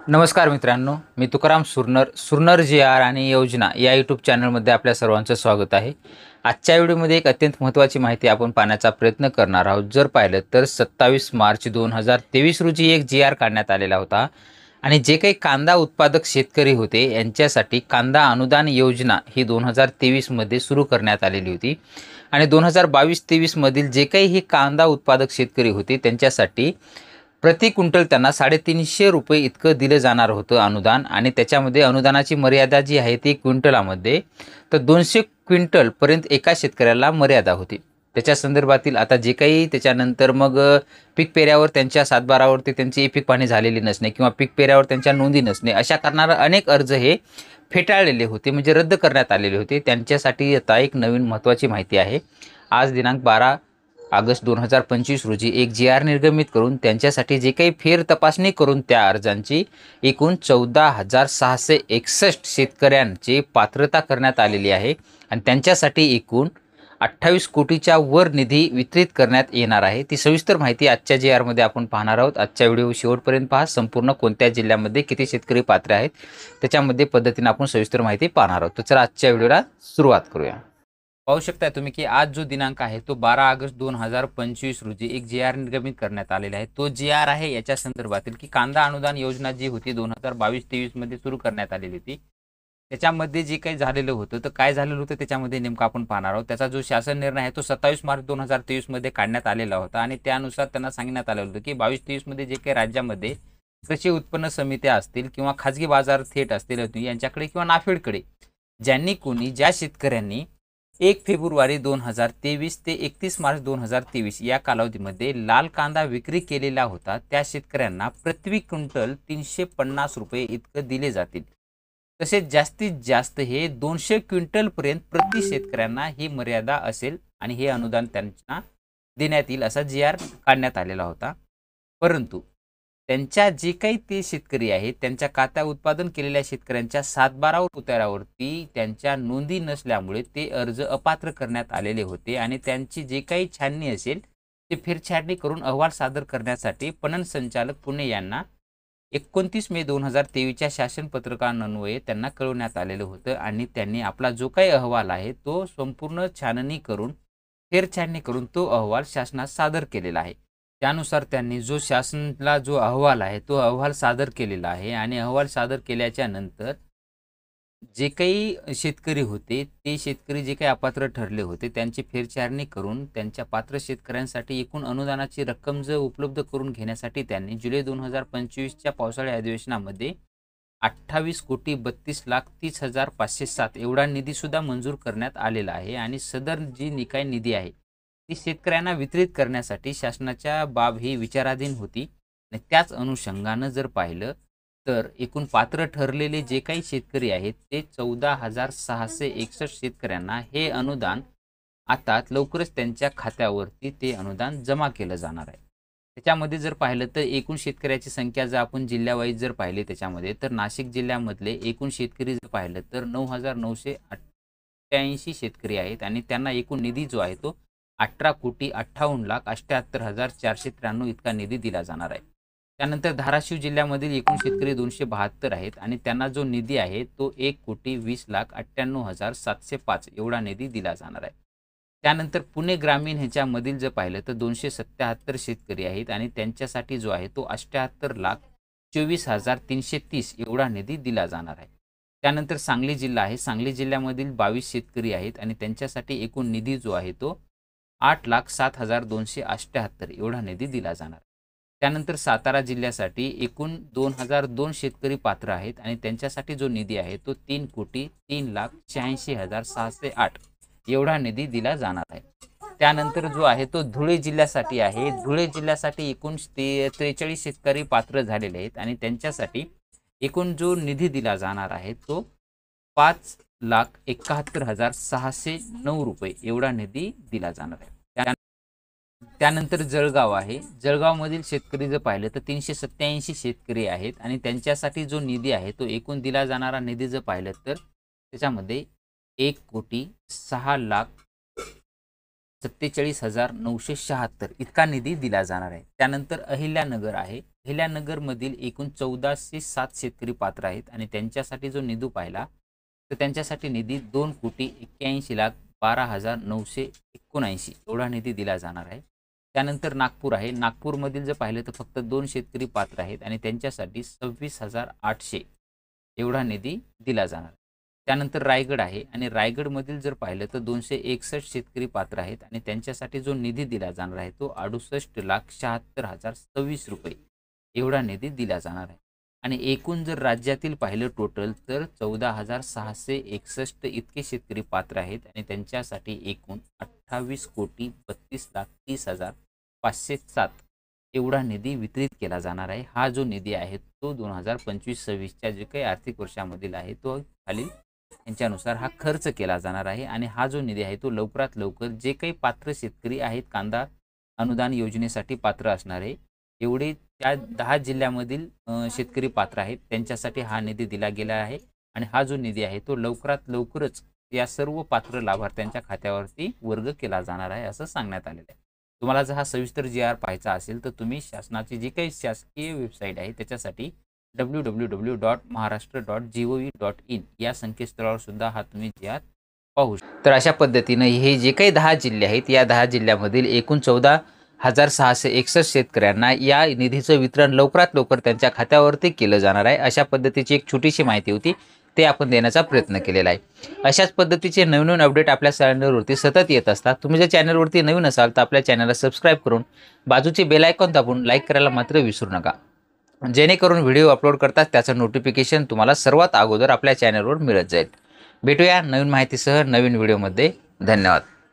नमस्कार मित्रांनो, मी तुकाराम सुरनर जी आर आणि योजना या यूट्यूब चॅनलमध्ये आपल्या सर्वांचं स्वागत आहे. आजच्या व्हिडिओमध्ये एक अत्यंत महत्त्वाची माहिती आपण पाहण्याचा प्रयत्न करणार आहोत. जर पाहिलं तर 27 मार्च 2023 रोजी एक जी आर काढण्यात आलेला होता आणि जे काही कांदा उत्पादक शेतकरी होते यांच्यासाठी कांदा अनुदान योजना ही 2023मध्ये सुरू करण्यात आलेली होती आणि 2022-23 मधील जे काही हे कांदा उत्पादक शेतकरी होते त्यांच्यासाठी प्रति क्विंटल त्यांना ₹350 इतकं दिलं जाणार होतं अनुदान आणि त्याच्यामध्ये अनुदानाची मर्यादा जी आहे ती क्विंटलामध्ये तर 200 क्विंटलपर्यंत एका शेतकऱ्याला मर्यादा होती. त्याच्या संदर्भातील आता जे काही त्याच्यानंतर मग पीक पेऱ्यावर त्यांच्या सातबारावरती त्यांची पीक पाहणी झालेली नसणे किंवा पीक पेऱ्यावर त्यांच्या नोंदी नसणे अशा करणारे अनेक अर्ज हे फेटाळलेले होते, म्हणजे रद्द करण्यात आलेले होते. त्यांच्यासाठी आता एक नवीन महत्त्वाची माहिती आहे. आज दिनांक 12 ऑगस्ट 2025 रोजी एक जी आर निर्गमित करून त्यांच्यासाठी जे काही फेर तपासणी करून त्या अर्जांची एकूण 14,661 शेतकऱ्यांची पात्रता करण्यात आलेली आहे आणि त्यांच्यासाठी एकूण 28 कोटीच्या वर निधी वितरित करण्यात येणार आहे. ती सविस्तर माहिती आजच्या जी आरमध्ये आपण पाहणार आहोत. आजच्या व्हिडिओ शेवटपर्यंत पहा. संपूर्ण कोणत्या जिल्ह्यामध्ये किती शेतकरी पात्र आहेत त्याच्यामध्ये पद्धतीने आपण सविस्तर माहिती पाहणार आहोत. तर चला आजच्या व्हिडिओला सुरुवात करूया. पाहू शकता तुम्ही की आज जो दिनांक आहे तो 12 ऑगस्ट 2025 रोजी एक जी आर निर्गमित करण्यात आलेला आहे. तो जी आर आहे याच्या संदर्भातील की कांदा अनुदान योजना जी होती 2022-23 मध्ये सुरू करण्यात आलेली होती. त्याच्यामध्ये जे काही झालेलं होतं तर काय झालेलं होतं त्याच्यामध्ये नेमकं आपण पाहणार आहोत. त्याचा जो शासन निर्णय आहे तो 27 मार्च 2023 मध्ये काढण्यात आलेला होता आणि त्यानुसार त्यांना सांगण्यात आलेलं होतं की 22-23 मध्ये जे काही राज्यामध्ये कृषी उत्पन्न समित्या असतील किंवा खाजगी बाजार थेट असतील यांच्याकडे किंवा नाफेडकडे ज्या शेतकऱ्यांनी 1 फेब्रुवारी 2023 ते 31 मार्च 2023 या कालावधीमध्ये लाल कांदा विक्री केलेला होता त्या शेतकऱ्यांना प्रति क्विंटल ₹350 इतकं दिले जातील. तसेच जास्तीत जास्त हे 200 क्विंटलपर्यंत प्रति शेतकऱ्यांना ही मर्यादा असेल आणि हे अनुदान त्यांना देण्यात येईल असा जी आर काढण्यात आलेला होता. परंतु त्यांच्या जे काही ते शेतकरी आहेत त्यांच्या कात्या उत्पादन केलेल्या शेतकऱ्यांच्या सातबारावर उतारावरती त्यांच्या नोंदी नसल्यामुळे ते अर्ज अपात्र करण्यात आलेले होते आणि त्यांची जे काही छाननी असेल ते फेरछाननी करून अहवाल सादर करण्यासाठी पणन संचालक पुणे यांना 29 मे 2023च्या शासन पत्रकान्वये त्यांना कळवण्यात आलेलं होतं आणि त्यांनी आपला जो काही अहवाल आहे तो संपूर्ण छाननी करून फेरछाननी करून तो अहवाल शासनास सादर केलेला आहे. त्यानुसार त्यांनी जो शासनाला जो अहवाल आहे तो अहवाल सादर केलेला आहे आणि अहवाल सादर केल्याच्या नंतर जे काही शेतकरी होते ते शेतकरी जे काही अपात्र ठरले होते त्यांची फेरछाननी करून त्यांच्या पात्र शेतकऱ्यांसाठी एकूण अनुदानाची रक्कम उपलब्ध करून घेण्यासाठी त्यांनी जुलै 2025च्या पावसाळी अधिवेशनामध्ये 28,32,30,507 एवढा निधी सुद्धा मंजूर करण्यात आलेला आहे आणि सदर जी निकाय निधी आहे ती शेतकऱ्यांना वितरित करण्यासाठी शासनाच्या बाब ही विचाराधीन होती आणि त्याच अनुषंगानं जर पाहिलं तर एकूण पात्र ठरलेले जे काही शेतकरी आहेत ते 14,661 शेतकऱ्यांना हे अनुदान आता लवकरच त्यांच्या खात्यावरती ते अनुदान जमा केलं जाणार आहे. त्याच्यामध्ये जर पाहिलं तर एकूण शेतकऱ्याची संख्या जर आपण जिल्ह्यावाईज जर पाहिली त्याच्यामध्ये तर नाशिक जिल्ह्यामधले एकूण शेतकरी जर पाहिलं तर 9,988 शेतकरी आहेत आणि त्यांना एकूण निधी जो आहे तो 18,58,78,493 इतका निधी दिला जाणार आहे. त्यानंतर धाराशिव जिल्ह्यामधील एकूण शेतकरी 272 आहेत आणि त्यांना जो निधी आहे तो 1,20,98,705 एवढा निधी दिला जाणार आहे. त्यानंतर पुणे ग्रामीण ह्याच्यामधील जर पाहिलं तर 277 शेतकरी आहेत आणि त्यांच्यासाठी जो आहे तो 78,24,330 एवढा निधी दिला जाणार आहे. त्यानंतर सांगली जिल्हा आहे. सांगली जिल्ह्यामधील 22 शेतकरी आहेत आणि त्यांच्यासाठी एकूण निधी जो आहे तो 8,07,278 एवढा निधी दिला जाणार. त्यानंतर सातारा जिल्ह्यासाठी एकूण 2,002 शेतकरी पात्र आहेत आणि त्यांच्यासाठी जो निधी आहे तो 3,03,86,608 एवढा निधी दिला जाणार आहे. त्यानंतर जो आहे तो धुळे जिल्ह्यासाठी आहे. धुळे जिल्ह्यासाठी एकूण 43 शेतकरी पात्र झालेले आहेत आणि त्यांच्यासाठी एकूण जो निधी दिला जाणार आहे तो 5,71,609 एवढा निधी दिला जाणार आहे. त्यानंतर जळगाव आहे. जळगावमधील शेतकरी जर पाहिलं तर 387 शेतकरी आहेत आणि त्यांच्यासाठी जो निधी आहे तो एकूण दिला जाणारा निधी जर पाहिलं तर त्याच्यामध्ये 1,06,00,000 47,976 इतका निधी दिला जाणार आहे. त्यानंतर अहिल्यानगर आहे. अहिल्यानगरमधील एकूण 1407 शेतकरी पात्र आहेत आणि त्यांच्यासाठी जो निधी पाहिला तर त्यांच्यासाठी निधी 2,81,12,979 एवढा निधी दिला जाणार आहे. त्यानंतर नागपूर आहे. नागपूरमधील जर पाहिलं तर फक्त 2 शेतकरी पात्र आहेत आणि त्यांच्यासाठी 26,800 एवढा निधी दिला जाणार आहे. त्यानंतर रायगड आहे आणि रायगडमधील जर पाहिलं तर 261 शेतकरी पात्र आहेत आणि त्यांच्यासाठी जो निधी दिला जाणार आहे तो 68,76,026 रुपये एवढा निधी दिला जाणार आहे. आणि एकूण जर राज्यातील पाहिलं टोटल तर 14,661 इतके शेतकरी पात्र आहेत आणि त्यांच्यासाठी एकूण 28,32,30,507 एवढा निधी वितरित केला जाणार आहे. हा जो निधी आहे तो 2025-26च्या जे काही आर्थिक वर्षामधील आहे तो खालील यांच्यानुसार हा खर्च केला जाणार आहे. आणि हा जो निधी आहे तो लवकरात लवकर जे काही पात्र शेतकरी आहेत कांदा अनुदान योजनेसाठी पात्र असणारे एवढे त्या 10 जिल्ह्यामधील शेतकरी पात्र आहेत त्यांच्यासाठी हा निधी दिला गेला आहे. आणि हा जो निधी आहे तो लवकरात लवकरच या सर्व पात्र लाभार्थ्यांच्या खात्यावरती वर्ग केला जाणार आहे असं सांगण्यात आलेलं आहे. तुम्हाला जर हा सविस्तर GR पाहायचा असेल तर तुम्ही शासनाची जी काही शासकीय वेबसाईट आहे त्याच्यासाठी www.maharashtra.gov.in या संकेतस्थळावर सुद्धा हा तुम्ही GR पाहू शकता. तर अशा पद्धतीने हे जे काही 10 जिल्हे आहेत या 10 जिल्ह्यामधील एकूण 14,661 शेतकऱ्यांना या निधीचं वितरण लवकरात लवकर त्यांच्या खात्यावरती केलं जाणार आहे. अशा पद्धतीची एक छोटीशी माहिती होती ते आपण देण्याचा प्रयत्न केलेला आहे. अशाच पद्धतीचे नवीन अपडेट आपल्या चॅनलवरती सतत येत असतात. तुम्ही जर चॅनलवरती नवीन असाल तर आपल्या चॅनलला सबस्क्राईब करून बाजूचे बेल आयकॉन दाबून लाईक करायला मात्र विसरू नका, जेणेकरून व्हिडिओ अपलोड करताच त्याचं नोटिफिकेशन तुम्हाला सर्वात अगोदर आपल्या चॅनलवर मिळत जाईल. भेटूया नवीन माहितीसह नवीन व्हिडिओमध्ये. धन्यवाद.